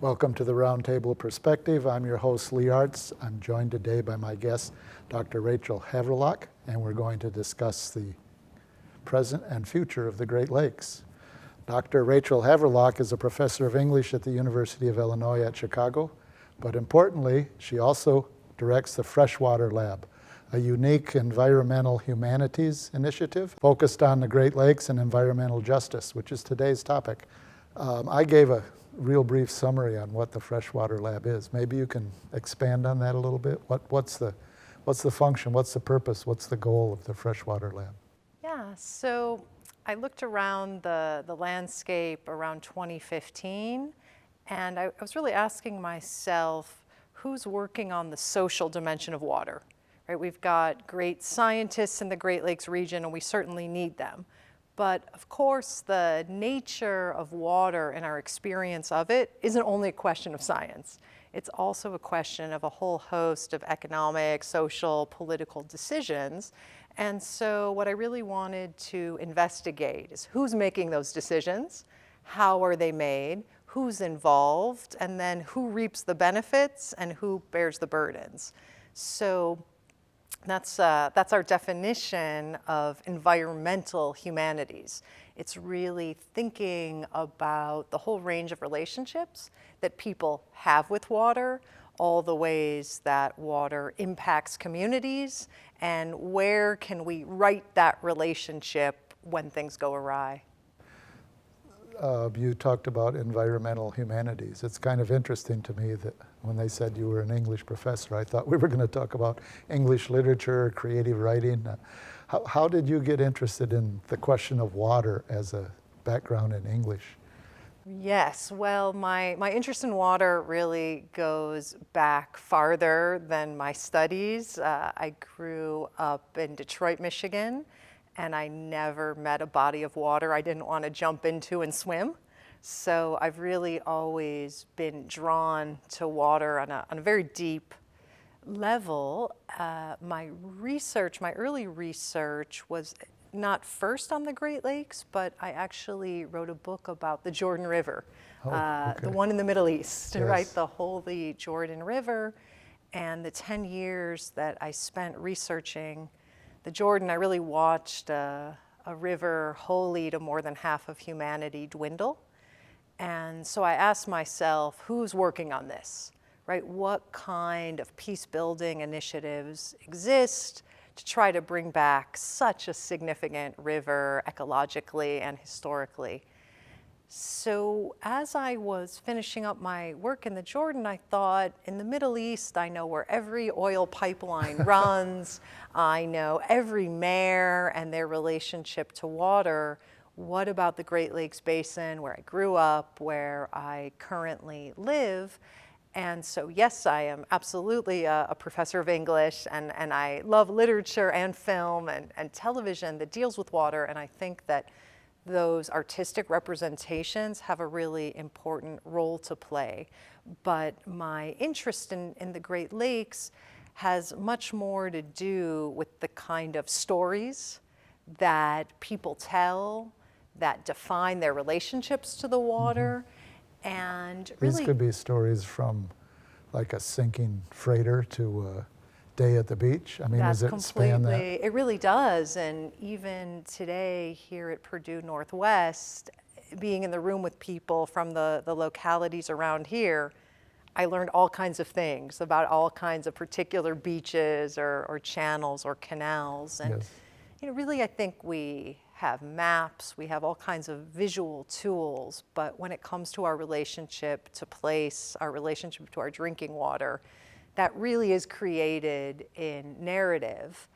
Welcome to the Roundtable Perspective. I'm your host, Lee Artz. I'm joined today by my guest, Dr. Rachel Havrelock, and we're going to discuss the present and future of the Great Lakes. Dr. Rachel Havrelock is a professor of English at the University of Illinois at Chicago, but importantly, she also directs the Freshwater Lab, a unique environmental humanities initiative focused on the Great Lakes and environmental justice, which is today's topic. I gave a real brief summary on what the Freshwater Lab is. Maybe you can expand on that a little bit. What's the function, what's the purpose, what's the goal of the Freshwater Lab? Yeah, so I looked around the landscape around 2015, and I was really asking myself, who's working on the social dimension of water? Right? We've got great scientists in the Great Lakes region, and we certainly need them. But of course, the nature of water and our experience of it isn't only a question of science. It's also a question of a whole host of economic, social, political decisions. And so what I really wanted to investigate is who's making those decisions, how are they made, who's involved, and then who reaps the benefits and who bears the burdens. So that's our definition of environmental humanities. It's really thinking about the whole range of relationships that people have with water, all the ways that water impacts communities, and where can we right that relationship when things go awry. You talked about environmental humanities. It's kind of interesting to me that when they said you were an English professor, I thought we were going to talk about English literature, creative writing. How did you get interested in the question of water as a background in English? Yes, well, my interest in water really goes back farther than my studies. I grew up in Detroit, Michigan, and I never met a body of water I didn't want to jump into and swim. So I've really always been drawn to water on a very deep level. My early research was not first on the Great Lakes, but I actually wrote a book about the Jordan River, the one in the Middle East, Yes. right? The Holy Jordan River. And the 10 years that I spent researching the Jordan, I really watched a river holy to more than half of humanity dwindle. And so I asked myself, who's working on this, right? What kind of peace-building initiatives exist to try to bring back such a significant river ecologically and historically? So as I was finishing up my work in the Jordan, I thought, in the Middle East, I know where every oil pipeline runs. I know every mayor and their relationship to water. What about the Great Lakes Basin, where I grew up, where I currently live? And so, yes, I am absolutely a professor of English, and I love literature and film and television that deals with water, and I think that those artistic representations have a really important role to play. But my interest in the Great Lakes has much more to do with the kind of stories that people tell that define their relationships to the water. And really, These could be stories from like a sinking freighter to a day at the beach. I mean, does it span that? It really does. And even today here at Purdue Northwest, being in the room with people from the localities around here, I learned all kinds of things about all kinds of particular beaches or channels or canals. And Yes. really, I think we have maps, we have all kinds of visual tools, but when it comes to our relationship to place, our relationship to our drinking water, that really is created in narrative.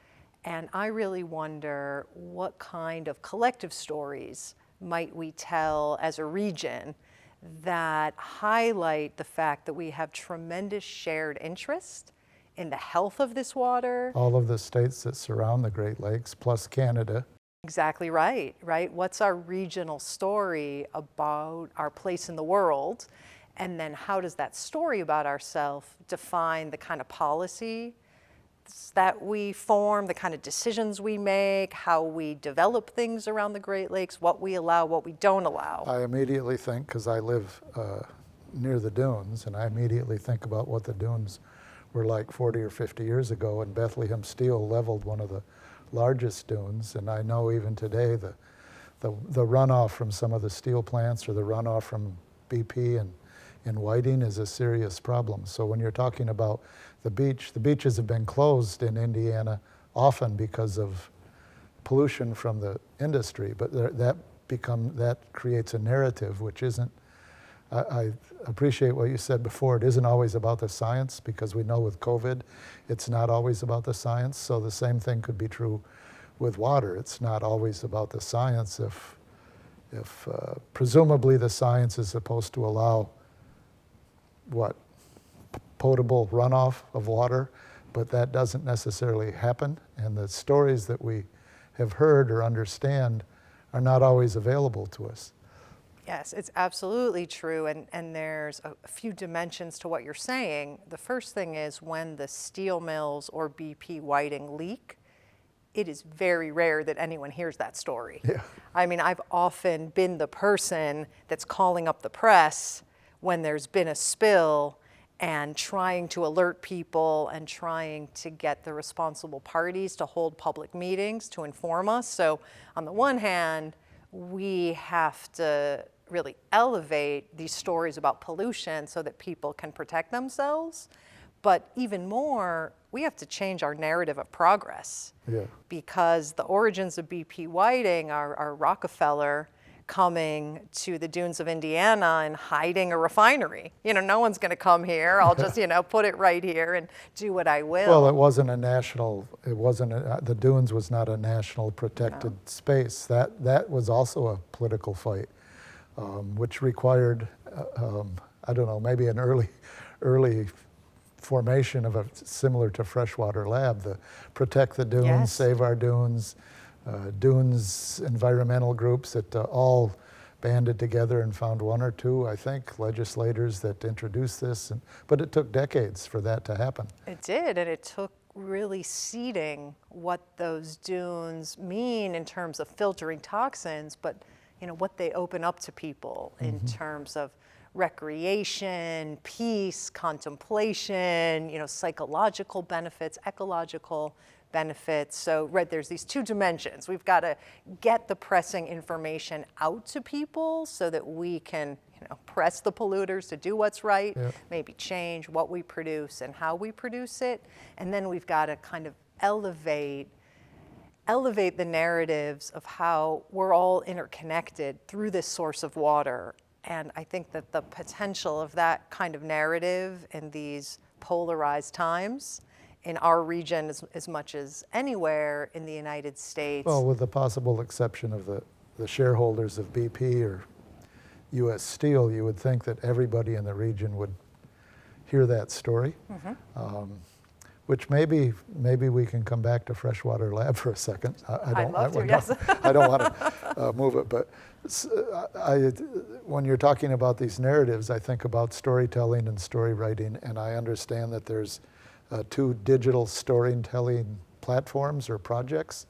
And I really wonder what kind of collective stories might we tell as a region that highlight the fact that we have tremendous shared interest in the health of this water. All of the states that surround the Great Lakes, plus Canada. Exactly right, right? What's our regional story about our place in the world? And then how does that story about ourselves define the kind of policy that we form, the kind of decisions we make, how we develop things around the Great Lakes, what we allow, what we don't allow? I immediately think, because I live near the dunes, and I immediately think about what the dunes were like 40 or 50 years ago, and Bethlehem Steel leveled one of the largest dunes, and I know even today the runoff from some of the steel plants or the runoff from BP and in Whiting is a serious problem. So when you're talking about the beaches have been closed in Indiana often because of pollution from the industry, but that creates a narrative which isn't. I appreciate what you said before. It isn't always about the science, because we know with COVID, it's not always about the science. So the same thing could be true with water. It's not always about the science if presumably the science is supposed to allow potable runoff of water, but that doesn't necessarily happen. And the stories that we have heard or understand are not always available to us. Yes, it's absolutely true, and there's a few dimensions to what you're saying. The first thing is when the steel mills or BP Whiting leak, it is very rare that anyone hears that story. Yeah. I mean, I've often been the person that's calling up the press when there's been a spill and trying to alert people and trying to get the responsible parties to hold public meetings to inform us. So on the one hand, we have to really elevate these stories about pollution so that people can protect themselves. But even more, we have to change our narrative of progress. Yeah. Because the origins of BP Whiting are Rockefeller coming to the dunes of Indiana and hiding a refinery. No one's going to come here. I'll just, put it right here and do what I will. Well, the dunes was not a national protected space. That was also a political fight, which required, I don't know, maybe an early formation of similar to Freshwater Lab, the Protect the Dunes, Yes. Save Our Dunes, dunes environmental groups that all banded together and found one or two, I think, legislators that introduced this. But it took decades for that to happen. It did, and it took really seeding what those dunes mean in terms of filtering toxins, but what they open up to people in terms of recreation, peace, contemplation, psychological benefits, ecological benefits. So, there's these two dimensions. We've got to get the pressing information out to people so that we can, press the polluters to do what's right, maybe change what we produce and how we produce it. And then we've got to kind of elevate the narratives of how we're all interconnected through this source of water. And I think that the potential of that kind of narrative in these polarized times in our region as much as anywhere in the United States. Well, with the possible exception of the shareholders of BP or U.S. Steel, you would think that everybody in the region would hear that story. Which maybe we can come back to Freshwater Lab for a second. I'd love to, yes. I don't want to move it, but when you're talking about these narratives, I think about storytelling and story writing, and I understand that there's two digital storytelling platforms or projects.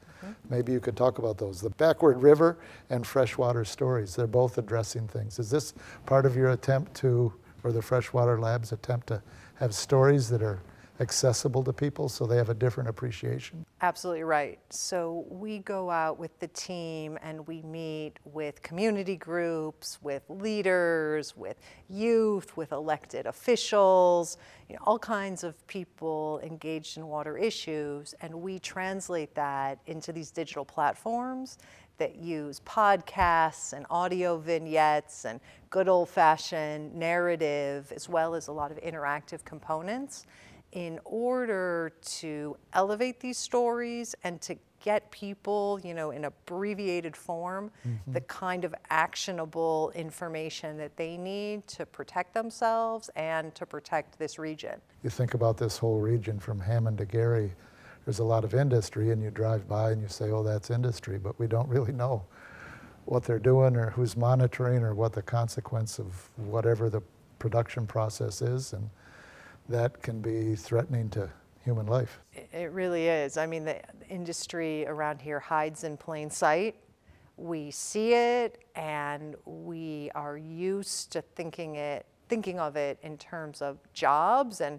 Maybe you could talk about those. The Backward River and Freshwater Stories, they're both addressing things. Is this part of your attempt or the Freshwater Lab's attempt to have stories that are accessible to people so they have a different appreciation? Absolutely right. So we go out with the team and we meet with community groups, with leaders, with youth, with elected officials, all kinds of people engaged in water issues, and we translate that into these digital platforms that use podcasts and audio vignettes and good old-fashioned narrative, as well as a lot of interactive components, in order to elevate these stories and to get people, in abbreviated form, the kind of actionable information that they need to protect themselves and to protect this region. You think about this whole region from Hammond to Gary, there's a lot of industry, and you drive by and you say, oh, that's industry, but we don't really know what they're doing or who's monitoring or what the consequence of whatever the production process is, and that can be threatening to human life. It really is. I mean, the industry around here hides in plain sight. We see it, and we are used to thinking it thinking of it in terms of jobs, and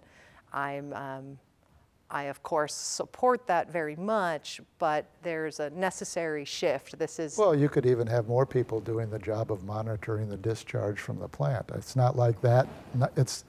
I, of course, support that very much, but there's a necessary shift. This is... Well, you could even have more people doing the job of monitoring the discharge from the plant. It's not like that. It's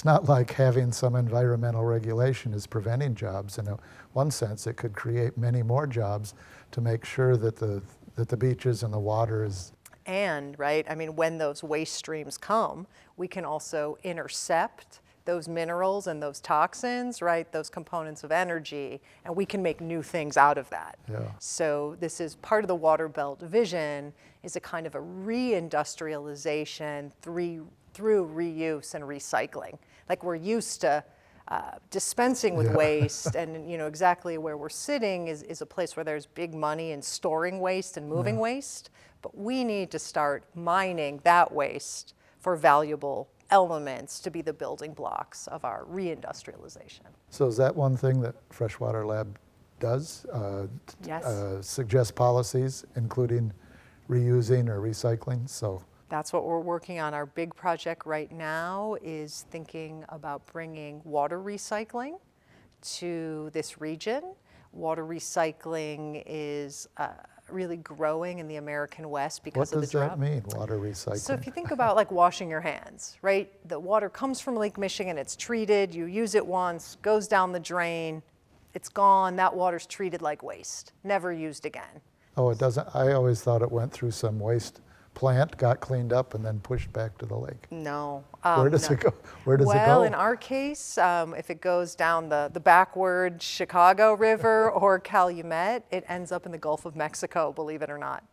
not like having some environmental regulation is preventing jobs. In one sense, it could create many more jobs to make sure that the beaches and the water is... And, right, when those waste streams come, we can also intercept those minerals and those toxins, right, those components of energy, and we can make new things out of that. Yeah. So this is part of the Water Belt vision, is a kind of a reindustrialization through reuse and recycling. Like, we're used to dispensing with waste, and exactly where we're sitting is a place where there's big money in storing waste and moving waste, but we need to start mining that waste for valuable elements to be the building blocks of our reindustrialization. So is that one thing that Freshwater Lab does? Yes. Suggest policies, including reusing or recycling? So that's what we're working on. Our big project right now is thinking about bringing water recycling to this region. Water recycling is really growing in the American West because of the drought. What does that mean, water recycling? So if you think about like washing your hands, right? The water comes from Lake Michigan, it's treated, you use it once, goes down the drain, it's gone, that water's treated like waste, never used again. Oh, it doesn't? I always thought it went through some waste plant, got cleaned up, and then pushed back to the lake. No. Where does it go? Where does it go? Well, in our case, if it goes down the backward Chicago River or Calumet, it ends up in the Gulf of Mexico, believe it or not.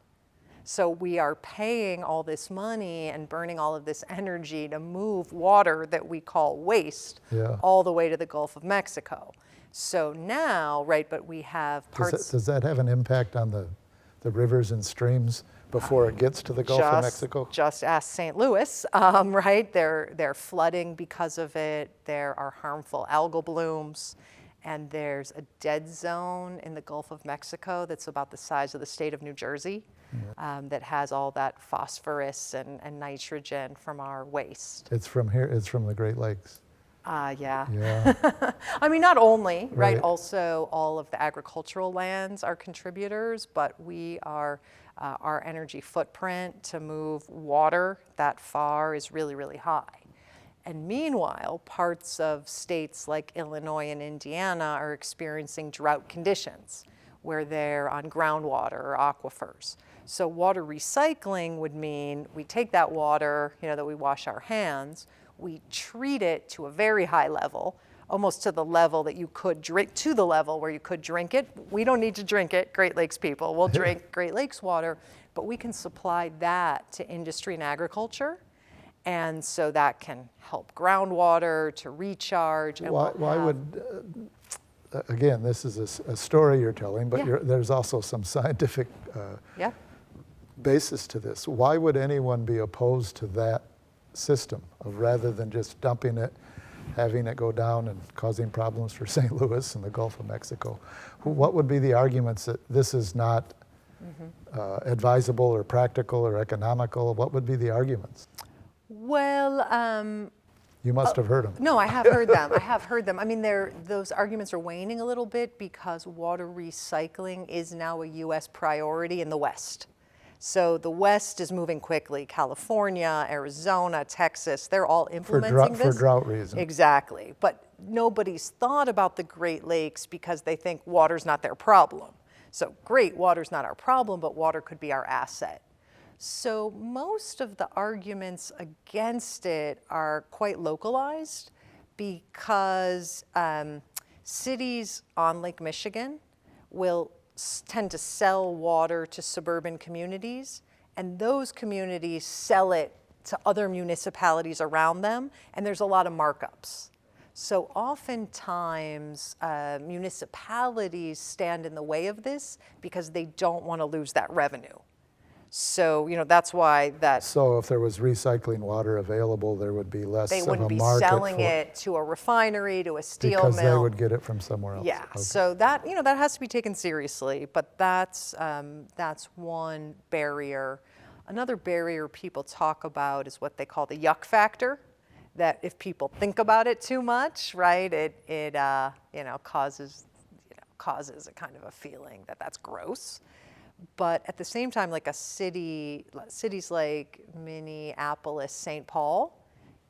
So we are paying all this money and burning all of this energy to move water that we call waste all the way to the Gulf of Mexico. So now, right, but we have parts... Does that have an impact on the rivers and streams before it gets to the Gulf of Mexico? Just ask St. Louis, right? They're flooding because of it. There are harmful algal blooms, and there's a dead zone in the Gulf of Mexico that's about the size of the state of New Jersey, that has all that phosphorus and nitrogen from our waste. It's from here, it's from the Great Lakes. Yeah. Yeah. Not only, right? Also, all of the agricultural lands are contributors, but we are, our energy footprint to move water that far is really, really high. And meanwhile, parts of states like Illinois and Indiana are experiencing drought conditions where they're on groundwater or aquifers. So water recycling would mean we take that water, that we wash our hands, we treat it to a very high level, almost to the level that you could drink, to the level where you could drink it. We don't need to drink it, Great Lakes people. We'll drink Great Lakes water, but we can supply that to industry and agriculture. And so that can help groundwater to recharge. And why would, again, this is a story you're telling, but there's also some scientific basis to this. Why would anyone be opposed to that system of, rather than just dumping it, having it go down and causing problems for St. Louis and the Gulf of Mexico? What would be the arguments that this is not advisable or practical or economical? What would be the arguments? Well, you must have heard them. No, I have heard them. I have heard them. Those arguments are waning a little bit because water recycling is now a U.S. priority in the West. So the West is moving quickly. California, Arizona, Texas, they're all implementing this. For drought reasons. Exactly. But nobody's thought about the Great Lakes because they think water's not their problem. So great, water's not our problem, but water could be our asset. So most of the arguments against it are quite localized because cities on Lake Michigan will tend to sell water to suburban communities, and those communities sell it to other municipalities around them, and there's a lot of markups. So oftentimes municipalities stand in the way of this because they don't want to lose that revenue. So, that's why that... So if there was recycling water available, there would be less of a market. They wouldn't be selling it to a refinery, to a steel mill. Because they would get it from somewhere else. Yeah, so that, that has to be taken seriously, but that's one barrier. Another barrier people talk about is what they call the yuck factor, that if people think about it too much, right, it causes a kind of a feeling that that's gross. But at the same time, like cities like Minneapolis, St. Paul,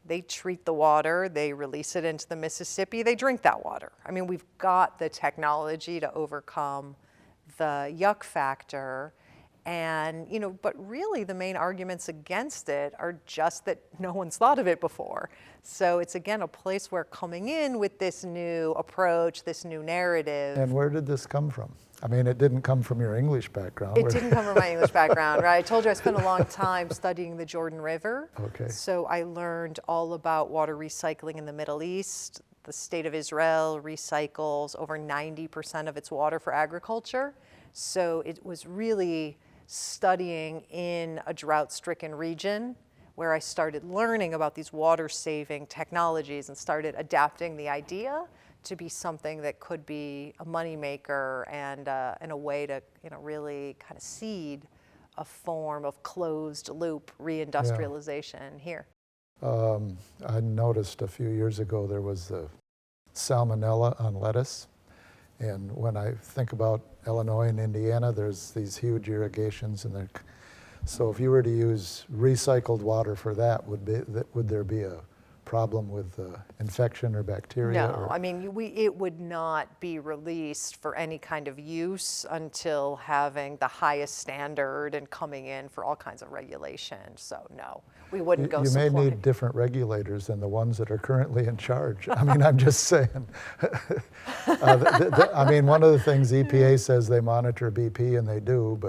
they treat the water, they release it into the Mississippi, they drink that water. I mean, we've got the technology to overcome the yuck factor. And, but really the main arguments against it are just that no one's thought of it before. So it's, again, a place where coming in with this new approach, this new narrative. And where did this come from? I mean, it didn't come from your English background. It didn't come from my English background, right? I told you I spent a long time studying the Jordan River. Okay. So I learned all about water recycling in the Middle East. The state of Israel recycles over 90% of its water for agriculture. So it was really studying in a drought-stricken region where I started learning about these water-saving technologies and started adapting the idea to be something that could be a moneymaker and a way to really kind of seed a form of closed-loop reindustrialization here. I noticed a few years ago there was the salmonella on lettuce. And when I think about Illinois and Indiana, there's these huge irrigations, and so if you were to use recycled water for that, would there be a problem with infection or bacteria? No, I mean, it would not be released for any kind of use until having the highest standard and coming in for all kinds of regulation. So no, we wouldn't go supply. You may need different regulators than the ones that are currently in charge. I mean, I'm just saying. I mean, one of the things EPA says they monitor BP, and they do,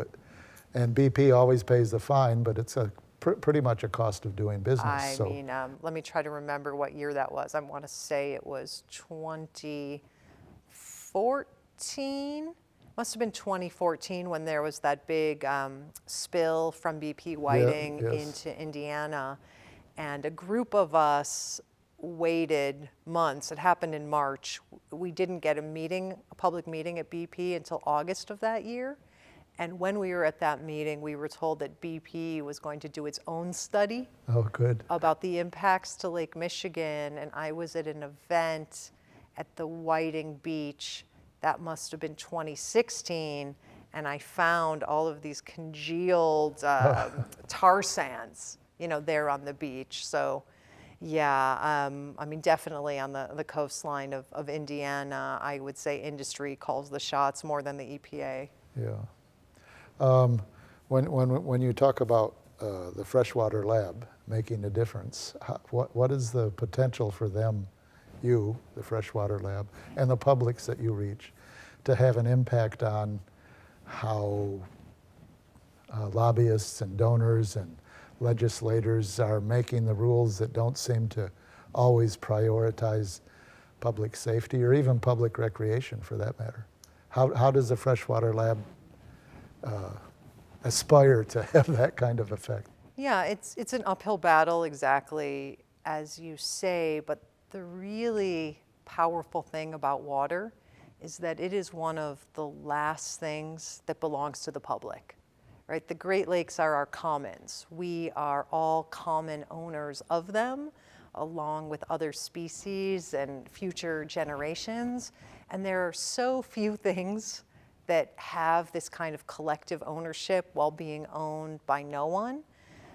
and BP always pays the fine, but it's pretty much a cost of doing business. I mean, let me try to remember what year that was. I want to say it was 2014. Must have been 2014 when there was that big spill from BP Whiting into Indiana. And a group of us waited months. It happened in March. We didn't get a public meeting at BP until August of that year. And when we were at that meeting, we were told that BP was going to do its own study about the impacts to Lake Michigan. And I was at an event at the Whiting Beach. That must have been 2016. And I found all of these congealed tar sands, there on the beach. So, yeah, I mean, definitely on the coastline of Indiana, I would say industry calls the shots more than the EPA. Yeah. When you talk about the Freshwater Lab making a difference, what is the potential for them, the Freshwater Lab, and the publics that you reach, to have an impact on how lobbyists and donors and legislators are making the rules that don't seem to always prioritize public safety or even public recreation, for that matter? How does the Freshwater Lab aspire to have that kind of effect? Yeah, it's an uphill battle, exactly as you say, but the really powerful thing about water is that it is one of the last things that belongs to the public, right? The Great Lakes are our commons. We are all common owners of them, along with other species and future generations. And there are so few things that have this kind of collective ownership while being owned by no one.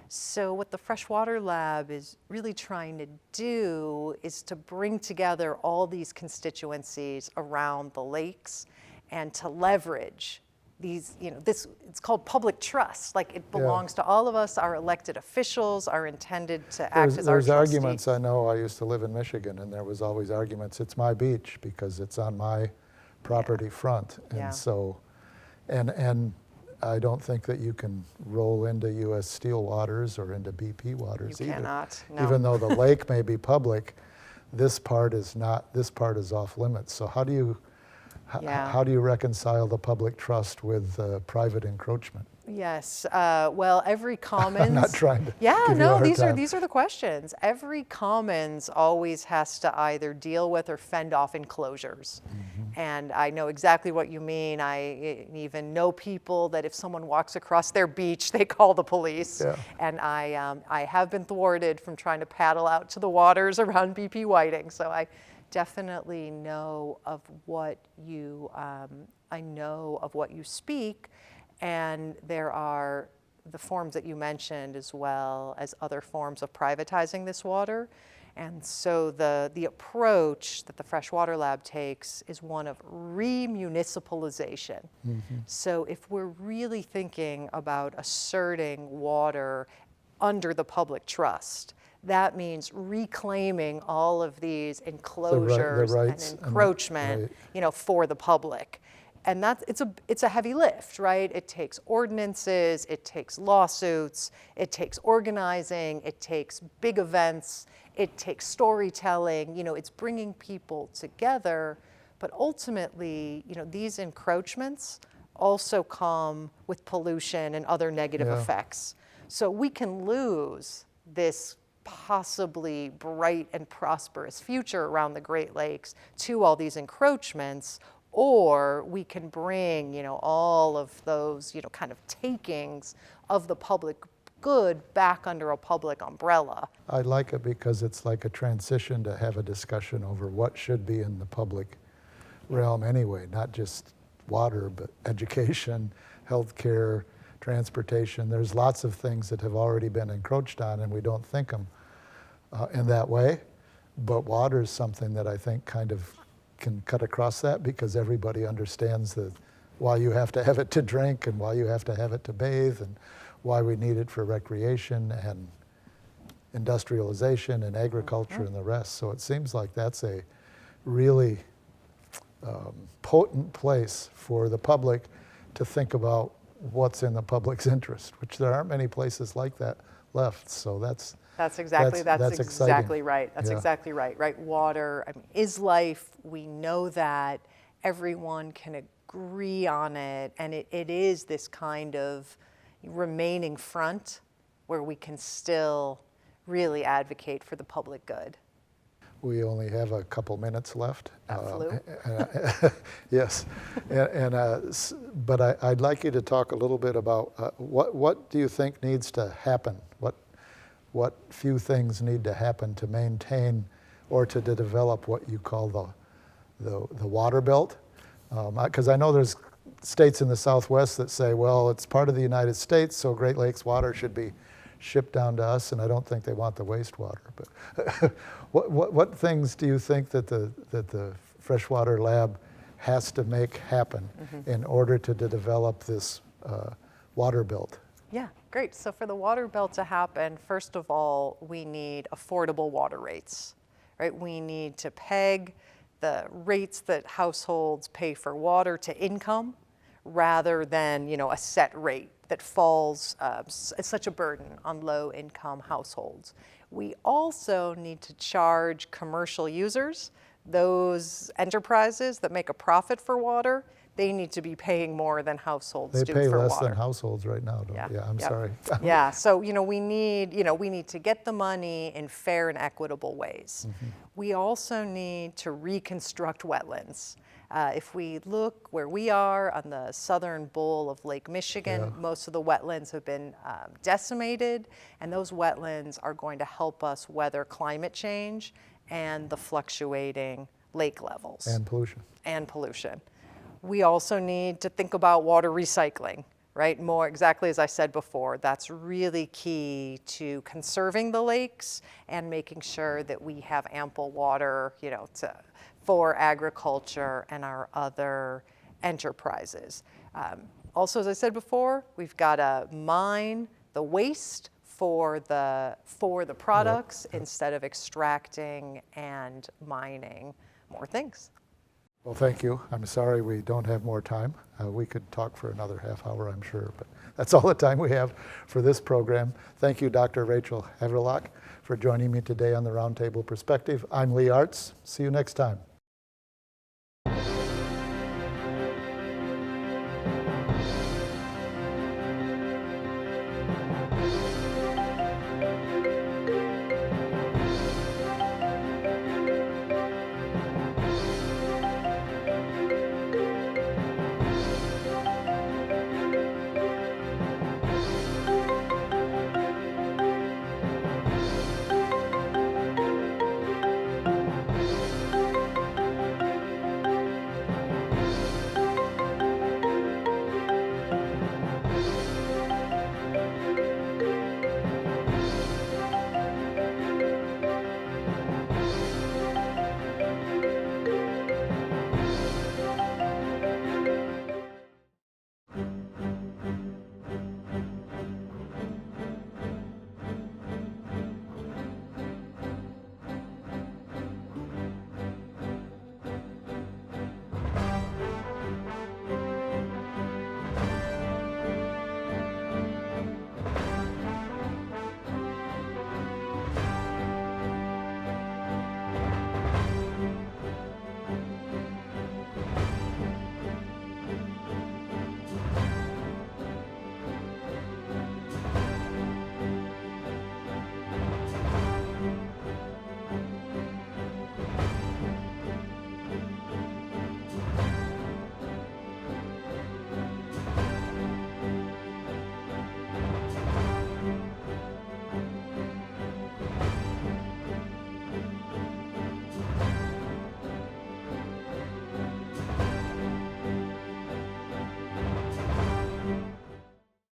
So what the Freshwater Lab is really trying to do is to bring together all these constituencies around the lakes and to leverage these, it's called public trust. Like, it belongs to all of us. Our elected officials are intended to act as our There's trustees. arguments. I know I used to live in Michigan, and there was always arguments. It's my beach because it's on my property front. And so, and I don't think that you can roll into U.S. Steel waters or into BP waters either. You cannot, no. Even though the lake may be public, this part is not. This part is off limits. So how do you reconcile the public trust with private encroachment? Yes. Well, every commons. I'm not trying to. Yeah. Give No. you a hard These time. are the questions. Every commons always has to either deal with or fend off enclosures, And I know exactly what you mean. I even know people that if someone walks across their beach, they call the police. Yeah. And I have been thwarted from trying to paddle out to the waters around BP Whiting. So I definitely know of what you, I know of what you speak. And there are the forms that you mentioned as well as other forms of privatizing this water. And so the approach that the Freshwater Lab takes is one of remunicipalization. So if we're really thinking about asserting water under the public trust, that means reclaiming all of these enclosures rights and encroachment, for the public. And it's a heavy lift, right? It takes ordinances, it takes lawsuits, it takes organizing, it takes big events, it takes storytelling. It's bringing people together, but ultimately, these encroachments also come with pollution and other negative effects. So we can lose this possibly bright and prosperous future around the Great Lakes to all these encroachments, or we can bring, all of those, kind of takings of the public good back under a public umbrella. I like it because it's like a transition to have a discussion over what should be in the public realm anyway, not just water, but education, healthcare, transportation. There's lots of things that have already been encroached on and we don't think them in that way. But water is something that I think kind of can cut across that because everybody understands why you have to have it to drink and why you have to have it to bathe and why we need it for recreation and industrialization and agriculture and the rest. So it seems like that's a really potent place for the public to think about what's in the public's interest, which there aren't many places like that left. So that's exactly exciting. right. That's exactly right. Right. Water is life. We know that. Everyone can agree on it, and it is this kind of remaining front where we can still really advocate for the public good. We only have a couple minutes left. Flew. Yes, but I'd like you to talk a little bit about what do you think needs to happen? What few things need to happen to maintain or to develop what you call the water belt? Because I know there's states in the Southwest that say, well, it's part of the United States, so Great Lakes water should be shipped down to us, and I don't think they want the wastewater. But what things do you think that the Freshwater Lab has to make happen in order to develop this water belt? Yeah, great. So for the water belt to happen, first of all, we need affordable water rates, right? We need to peg the rates that households pay for water to income rather than, a set rate that falls as such a burden on low-income households. We also need to charge commercial users, those enterprises that make a profit for water. They need to be paying more than households do for water. They pay less than households right now, don't they? Yeah, I'm sorry. Yeah, so we need to get the money in fair and equitable ways. We also need to reconstruct wetlands. If we look where we are on the southern bowl of Lake Michigan, most of the wetlands have been decimated, and those wetlands are going to help us weather climate change and the fluctuating lake levels. And pollution. We also need to think about water recycling, right? More exactly as I said before, that's really key to conserving the lakes and making sure that we have ample water, for agriculture and our other enterprises. Also, as I said before, we've got to mine the waste for the products instead of extracting and mining more things. Well, thank you. I'm sorry we don't have more time. We could talk for another half hour, I'm sure, but that's all the time we have for this program. Thank you, Dr. Rachel Havrelock, for joining me today on the Roundtable Perspective. I'm Lee Artz. See you next time.